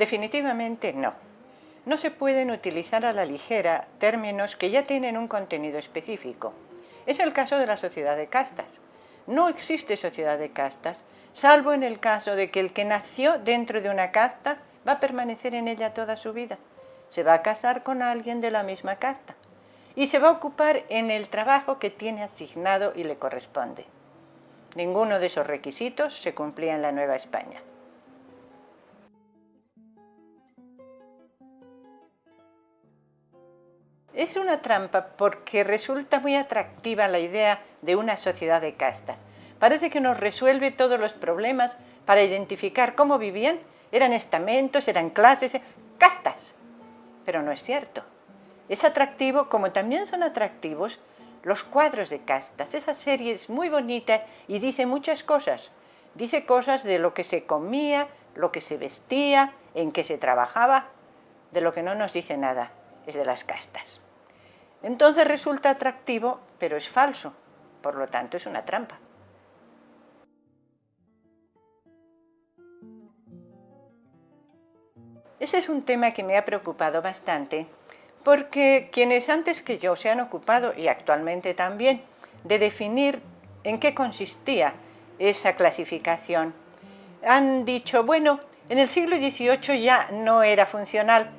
Definitivamente no. No se pueden utilizar a la ligera términos que ya tienen un contenido específico. Es el caso de la sociedad de castas. No existe sociedad de castas, salvo en el caso de que el que nació dentro de una casta va a permanecer en ella toda su vida. Se va a casar con alguien de la misma casta y se va a ocupar en el trabajo que tiene asignado y le corresponde. Ninguno de esos requisitos se cumplía en la Nueva España. Es una trampa porque resulta muy atractiva la idea de una sociedad de castas. Parece que nos resuelve todos los problemas para identificar cómo vivían. Eran estamentos, eran clases, castas. Pero no es cierto. Es atractivo, como también son atractivos, los cuadros de castas. Esa serie es muy bonita y dice muchas cosas. Dice cosas de lo que se comía, lo que se vestía, en qué se trabajaba. De lo que no nos dice nada es de las castas. Entonces resulta atractivo, pero es falso. Por lo tanto, es una trampa. Ese es un tema que me ha preocupado bastante, porque quienes antes que yo se han ocupado, y actualmente también, de definir en qué consistía esa clasificación, han dicho, bueno, en el siglo XVIII ya no era funcional,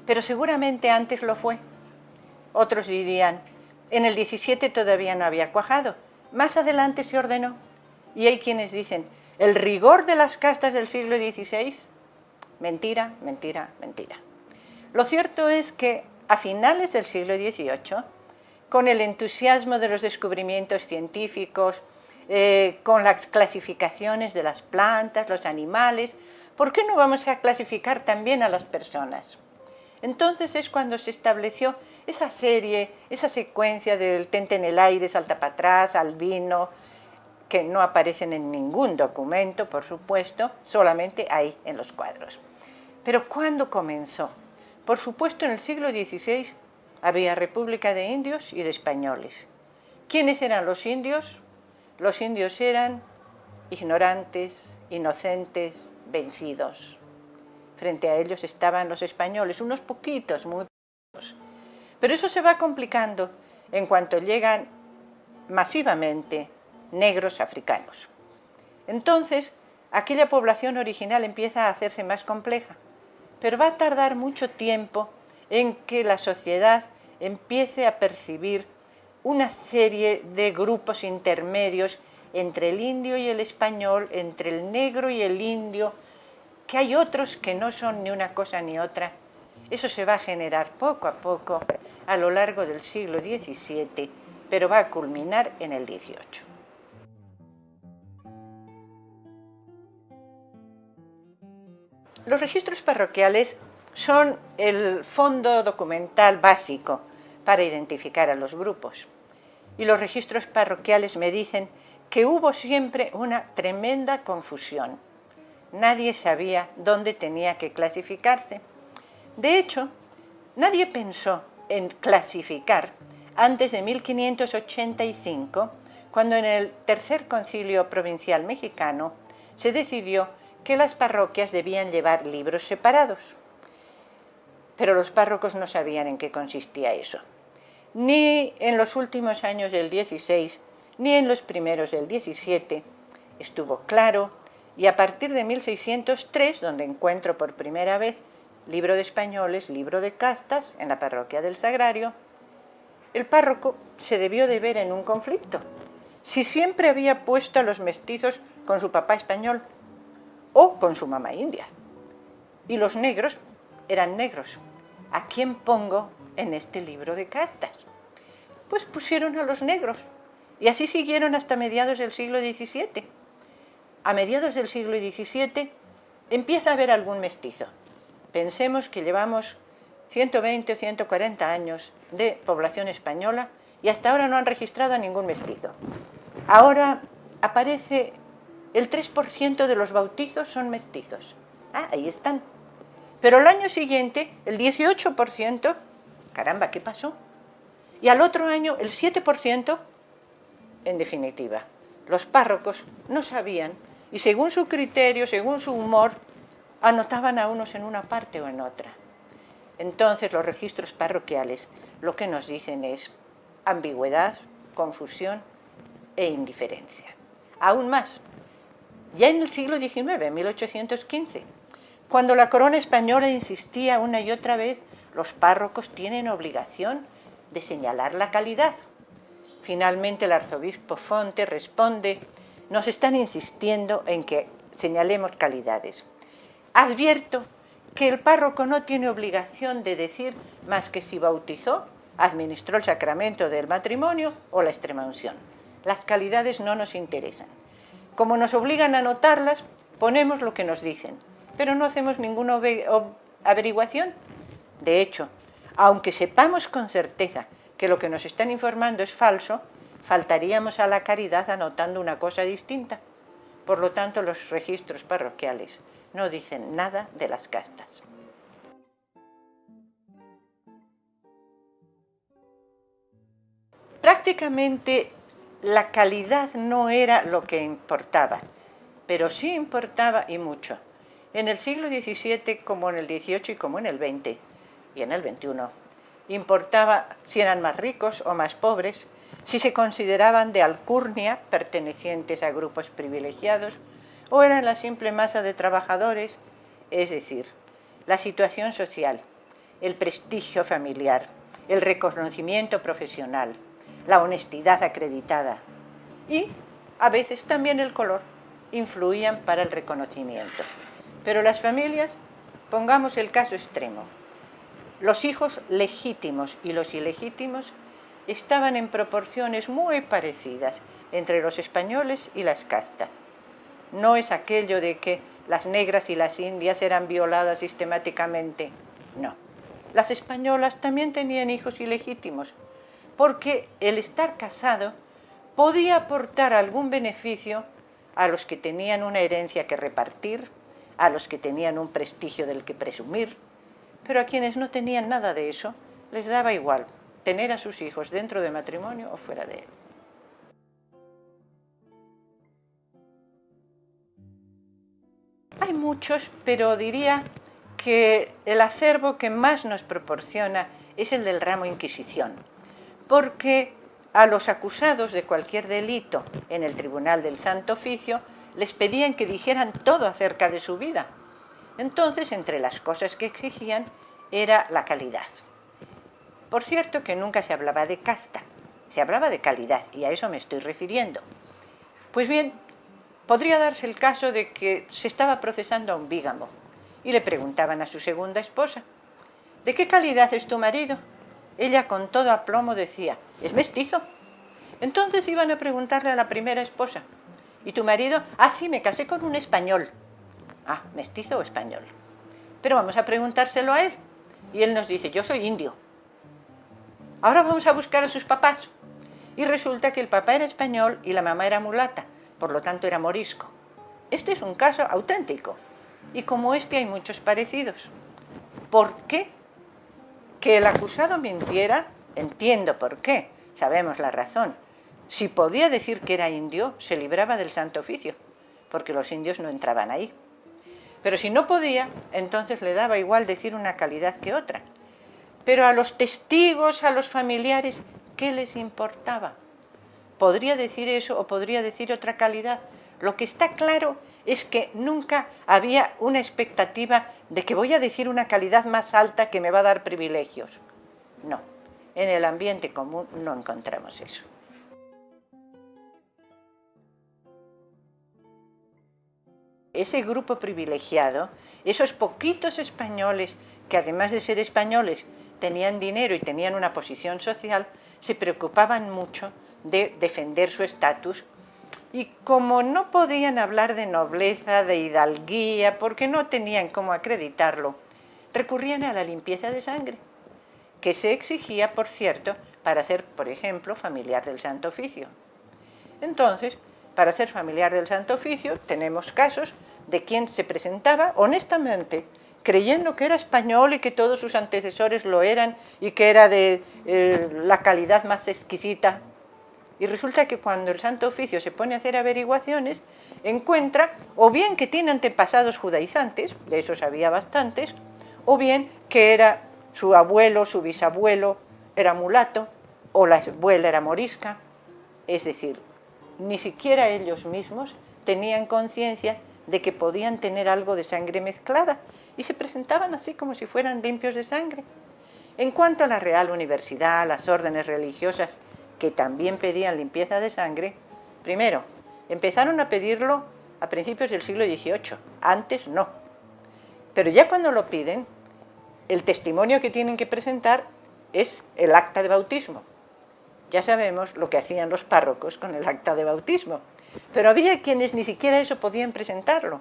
pero seguramente antes lo fue. Otros dirían, en el XVII todavía no había cuajado, más adelante se ordenó. Y hay quienes dicen, ¿el rigor de las castas del siglo XVI? Mentira, mentira, mentira. Lo cierto es que a finales del siglo XVIII, con el entusiasmo de los descubrimientos científicos, con las clasificaciones de las plantas, los animales, ¿por qué no vamos a clasificar también a las personas? Entonces es cuando se estableció esa serie, esa secuencia del tente en el aire, salta para atrás, albino, que no aparecen en ningún documento, por supuesto, solamente ahí en los cuadros. Pero ¿cuándo comenzó? Por supuesto, en el siglo XVI había república de indios y de españoles. ¿Quiénes eran los indios? Los indios eran ignorantes, inocentes, vencidos. Frente a ellos estaban los españoles, unos poquitos, muy pocos. Pero eso se va complicando en cuanto llegan masivamente negros africanos. Entonces, aquella población original empieza a hacerse más compleja, pero va a tardar mucho tiempo en que la sociedad empiece a percibir una serie de grupos intermedios entre el indio y el español, entre el negro y el indio, que hay otros que no son ni una cosa ni otra. Eso se va a generar poco a poco a lo largo del siglo XVII, pero va a culminar en el XVIII. Los registros parroquiales son el fondo documental básico para identificar a los grupos. Y los registros parroquiales me dicen que hubo siempre una tremenda confusión. Nadie sabía dónde tenía que clasificarse. De hecho, nadie pensó en clasificar antes de 1585, cuando en el Tercer Concilio Provincial Mexicano se decidió que las parroquias debían llevar libros separados. Pero los párrocos no sabían en qué consistía eso. Ni en los últimos años del XVI, ni en los primeros del XVII, estuvo claro, y a partir de 1603, donde encuentro por primera vez libro de españoles, libro de castas, en la parroquia del Sagrario, el párroco se debió de ver en un conflicto. Si siempre había puesto a los mestizos con su papá español o con su mamá india, y los negros eran negros, ¿a quién pongo en este libro de castas? Pues pusieron a los negros, y así siguieron hasta mediados del siglo XVII. A mediados del siglo XVII empieza a haber algún mestizo. Pensemos que llevamos 120 o 140 años de población española y hasta ahora no han registrado a ningún mestizo. Ahora aparece el 3% de los bautizos son mestizos. Ah, ahí están. Pero el año siguiente, el 18%, caramba, ¿qué pasó? Y al otro año, el 7%, en definitiva, los párrocos no sabían y según su criterio, según su humor, anotaban a unos en una parte o en otra. Entonces los registros parroquiales lo que nos dicen es ambigüedad, confusión e indiferencia. Aún más, ya en el siglo XIX, en 1815, cuando la corona española insistía una y otra vez, los párrocos tienen obligación de señalar la calidad. Finalmente el arzobispo Fonte responde, nos están insistiendo en que señalemos calidades. Advierto que el párroco no tiene obligación de decir más que si bautizó, administró el sacramento del matrimonio o la extremaunción. Las calidades no nos interesan. Como nos obligan a anotarlas, ponemos lo que nos dicen, pero no hacemos ninguna averiguación. De hecho, aunque sepamos con certeza que lo que nos están informando es falso, faltaríamos a la caridad anotando una cosa distinta. Por lo tanto, los registros parroquiales no dicen nada de las castas. Prácticamente la calidad no era lo que importaba, pero sí importaba y mucho. En el siglo XVII, como en el XVIII y como en el XX y en el XXI, importaba si eran más ricos o más pobres, si se consideraban de alcurnia, pertenecientes a grupos privilegiados, o eran la simple masa de trabajadores, es decir, la situación social, el prestigio familiar, el reconocimiento profesional, la honestidad acreditada y, a veces, también el color, influían para el reconocimiento. Pero las familias, pongamos el caso extremo, los hijos legítimos y los ilegítimos estaban en proporciones muy parecidas entre los españoles y las castas. No es aquello de que las negras y las indias eran violadas sistemáticamente, no. Las españolas también tenían hijos ilegítimos, porque el estar casado podía aportar algún beneficio a los que tenían una herencia que repartir, a los que tenían un prestigio del que presumir, pero a quienes no tenían nada de eso, les daba igual tener a sus hijos dentro del matrimonio o fuera de él. Hay muchos, pero diría que el acervo que más nos proporciona es el del ramo Inquisición, porque a los acusados de cualquier delito en el Tribunal del Santo Oficio les pedían que dijeran todo acerca de su vida. Entonces, entre las cosas que exigían era la calidad. Por cierto que nunca se hablaba de casta, se hablaba de calidad, y a eso me estoy refiriendo. Pues bien, podría darse el caso de que se estaba procesando a un bígamo y le preguntaban a su segunda esposa, ¿de qué calidad es tu marido? Ella con todo aplomo decía, es mestizo. Entonces iban a preguntarle a la primera esposa, ¿y tu marido? Ah, sí, me casé con un español. Ah, mestizo o español. Pero vamos a preguntárselo a él. Y él nos dice, yo soy indio. Ahora vamos a buscar a sus papás. Y resulta que el papá era español y la mamá era mulata, por lo tanto era morisco. Este es un caso auténtico. Y como este hay muchos parecidos. ¿Por qué? Que el acusado mintiera, entiendo por qué, sabemos la razón. Si podía decir que era indio, se libraba del Santo Oficio, porque los indios no entraban ahí. Pero si no podía, entonces le daba igual decir una calidad que otra. Pero a los testigos, a los familiares, ¿qué les importaba? Podría decir eso o podría decir otra calidad. Lo que está claro es que nunca había una expectativa de que voy a decir una calidad más alta que me va a dar privilegios. No, en el ambiente común no encontramos eso. Ese grupo privilegiado, esos poquitos españoles que además de ser españoles tenían dinero y tenían una posición social, se preocupaban mucho de defender su estatus y como no podían hablar de nobleza, de hidalguía, porque no tenían cómo acreditarlo, recurrían a la limpieza de sangre, que se exigía, por cierto, para ser, por ejemplo, familiar del Santo Oficio. Entonces, para ser familiar del Santo Oficio, tenemos casos de quien se presentaba honestamente, creyendo que era español y que todos sus antecesores lo eran y que era de la calidad más exquisita. Y resulta que cuando el Santo Oficio se pone a hacer averiguaciones, encuentra o bien que tiene antepasados judaizantes, de esos había bastantes, o bien que era su abuelo, su bisabuelo era mulato, o la abuela era morisca. Es decir, ni siquiera ellos mismos tenían conciencia de que podían tener algo de sangre mezclada y se presentaban así como si fueran limpios de sangre. En cuanto a la Real Universidad, las órdenes religiosas que también pedían limpieza de sangre, primero, empezaron a pedirlo a principios del siglo XVIII, antes no. Pero ya cuando lo piden, el testimonio que tienen que presentar es el acta de bautismo. Ya sabemos lo que hacían los párrocos con el acta de bautismo, pero había quienes ni siquiera eso podían presentarlo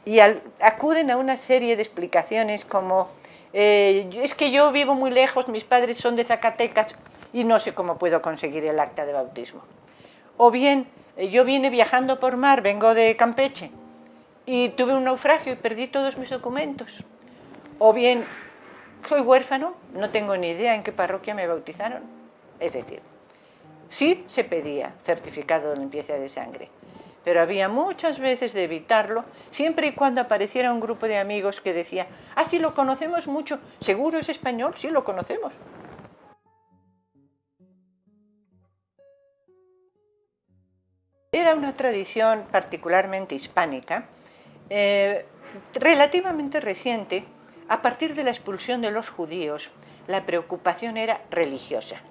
y acuden a una serie de explicaciones como es que yo vivo muy lejos, mis padres son de Zacatecas y no sé cómo puedo conseguir el acta de bautismo. O bien, yo vine viajando por mar, vengo de Campeche y tuve un naufragio y perdí todos mis documentos. O bien, soy huérfano, no tengo ni idea en qué parroquia me bautizaron. Es decir, sí se pedía certificado de limpieza de sangre, pero había muchas veces de evitarlo, siempre y cuando apareciera un grupo de amigos que decía, ah, sí, lo conocemos mucho, ¿seguro es español? Sí, lo conocemos. Era una tradición particularmente hispánica, relativamente reciente. A partir de la expulsión de los judíos, la preocupación era religiosa.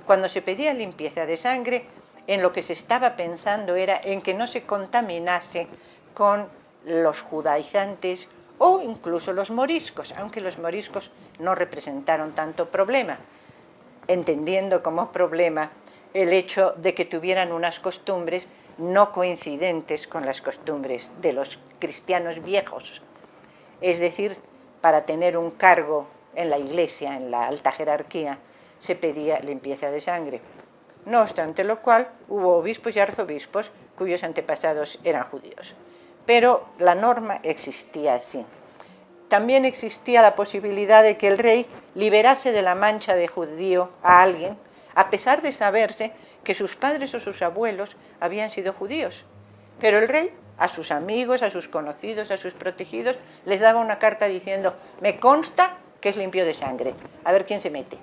Cuando se pedía limpieza de sangre, en lo que se estaba pensando era en que no se contaminase con los judaizantes o incluso los moriscos, aunque los moriscos no representaron tanto problema, entendiendo como problema el hecho de que tuvieran unas costumbres no coincidentes con las costumbres de los cristianos viejos. Es decir, para tener un cargo en la iglesia, en la alta jerarquía, se pedía limpieza de sangre. No obstante lo cual, hubo obispos y arzobispos cuyos antepasados eran judíos. Pero la norma existía así. También existía la posibilidad de que el rey liberase de la mancha de judío a alguien, a pesar de saberse que sus padres o sus abuelos habían sido judíos. Pero el rey, a sus amigos, a sus conocidos, a sus protegidos, les daba una carta diciendo, me consta que es limpio de sangre, a ver quién se mete.